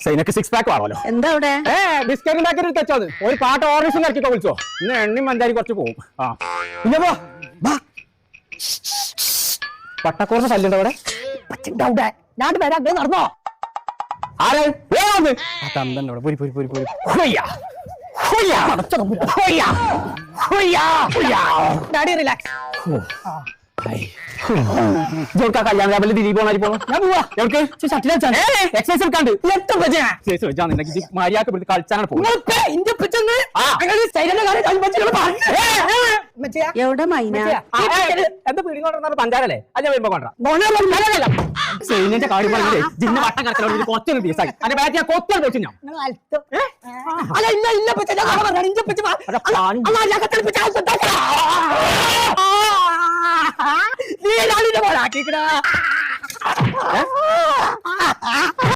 സൈനക്ക് 6 pack ആണല്ലോ. എന്താ അവിടെ? ബിസ്ക്കറ്റ് പാക്കറ്റ് തെച്ചത് ഒരു പാട്ട് ഓർഡേഴ്സും ഇറക്കിക്കോ വിളിച്ചോ. ഇന്ന് എണ്ണയും മഞ്ചാരി കുറച്ച് പോകും. പിന്നെ പട്ടക്കോറിന് ശല്യം അവിടെ ഞാൻ വരാം, നടന്നോ? ആരെ ഡാഡി റിലാക്സ്. കല്യാണ രാവിലെ ദിലീപ് പോണാരി പോണോ? ഞാൻ പോവാ. എക്സസൈസ് എടുക്കാണ്ട് മര്യാദ കളിച്ചാണ് പോകുന്നത്. എവിടെ മൈന? എന്താ പീടി കൊണ്ടുവന്ന പഞ്ചാരല്ലേ? അത് ഞാൻ വരുമ്പോ കൊണ്ടുവരാം. സൈന്യന്റെ കാര്യം പറഞ്ഞേ ജിന്ന വട്ടം കറക്കലോട് കുറച്ചൊരു ദിവസമായി അതിന്റെ ബാറ്റ് ഞാൻ കൊത്താണ് വെച്ചു. ഞാൻ